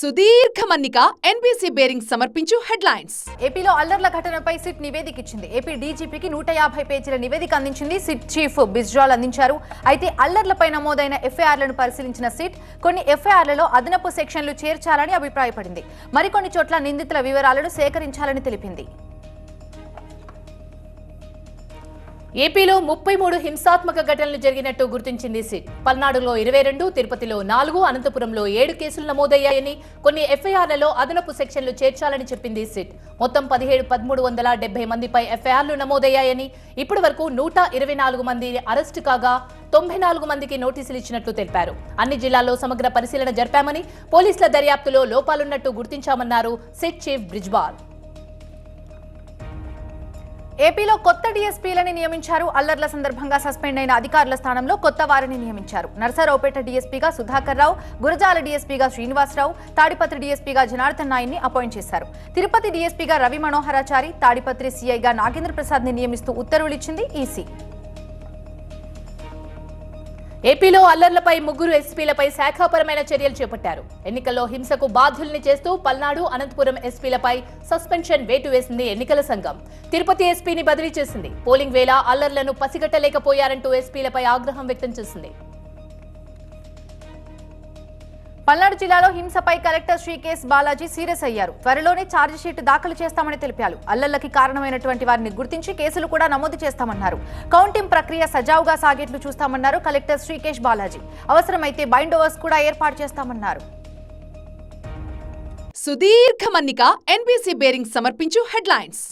సుదీర్ఘ మన్నిక NBC bearing సమర్పించు హెడ్లైన్స్. ఏపీలో అల్లర్ల ఘటనపై సిట్ నివేదిక ఇచ్చింది. ఏపీ డీజీపీకి 150 పేజీల నివేదిక అందించింది. సిట్ చీఫ్ బిజ్రాల్ అందించారు. అయితే అల్లర్లపై నమోదైన ఎఫ్ఐఆర్లను పరిశీలించిన సిట్ కొన్ని ఎఫ్ఐఆర్లలో అదనపు సెక్షన్లు చేర్చాలని అభిప్రాయపడింది. మరికొన్ని చోట్ల నిందితుల వివరాలను సేకరించాలని తెలిపింది. ఏపీలో 33 హింసాత్మక ఘటనలు జరిగినట్టు గుర్తించింది సిట్. పల్నాడులో 22, తిరుపతిలో 4, అనంతపురంలో 7 కేసులు నమోదయ్యాయని, కొన్ని ఎఫ్ఐఆర్లలో అదనపు సెక్షన్లు చేర్చాలని చెప్పింది సిట్. మొత్తం 1370 మందిపై ఎఫ్ఐఆర్లు నమోదయ్యాయని, ఇప్పటి వరకు 124 మంది అరెస్టు కాగా 94 మందికి నోటీసులు ఇచ్చినట్లు తెలిపారు. అన్ని జిల్లాల్లో సమగ్ర పరిశీలన జరిపామని, పోలీసుల దర్యాప్తులో లోపాలున్నట్టు గుర్తించామన్నారు సిట్ చీఫ్ బ్రిజ్బాల్. ఏపీలో కొత్త డీఎస్పీలని నియమించారు. అల్లర్ల సందర్భంగా సస్పెండ్ అయిన అధికారుల స్థానంలో కొత్త వారిని నియమించారు. నర్సరావుపేట డీఎస్పీగా సుధాకర్ రావు, గురజాల డీఎస్పీగా శ్రీనివాసరావు, తాడిపత్రి డీఎస్పీగా జనార్దన్ నాయన్ని అపాయింట్ చేశారు. తిరుపతి డీఎస్పీగా రవి మనోహరాచారి, తాడిపత్రి సీఐగా నాగేంద్ర ప్రసాద్ ని నియమిస్తూ ఉత్తర్వులిచ్చింది ఈసీ. ఏపీలో అల్లర్లపై 3 ఎస్పీలపై శాఖాపరమైన చర్యలు చేపట్టారు. ఎన్నికల్లో హింసకు బాధ్యుల్ని చేస్తూ పల్నాడు, అనంతపురం ఎస్పీలపై సస్పెన్షన్ వేటు వేసింది ఎన్నికల సంఘం. తిరుపతి ఎస్పీని బదిలీ చేసింది. పోలింగ్ వేళ అల్లర్లను పసిగట్టలేకపోయారంటూ ఎస్పీలపై ఆగ్రహం వ్యక్తం చేసింది. పల్నాడు జిల్లాలో హింసపై కలెక్టర్ శ్రీకేశ్ బాలాజీ సీరియస్ అయ్యారు. త్వరలోనే ఛార్జిషీట్ దాఖలు చేస్తామని తెలిపారు. అల్లర్లకి కారణమైనటువంటి వారిని గుర్తించి కేసులు కూడా నమోదు చేస్తామన్నారు. కౌంటింగ్ ప్రక్రియ సజావుగా సాగేట్లు చూస్తామన్నారు కలెక్టర్ శ్రీకేశ్ బాలాజీ. అవసరమైతే బైండ్ ఓవర్స్ కూడా ఏర్పాటు చేస్తామన్నారు. సుదీర్ఘ మన్నిక ఎన్బీసీ బేరింగ్ సమర్పించు హెడ్లైన్స్.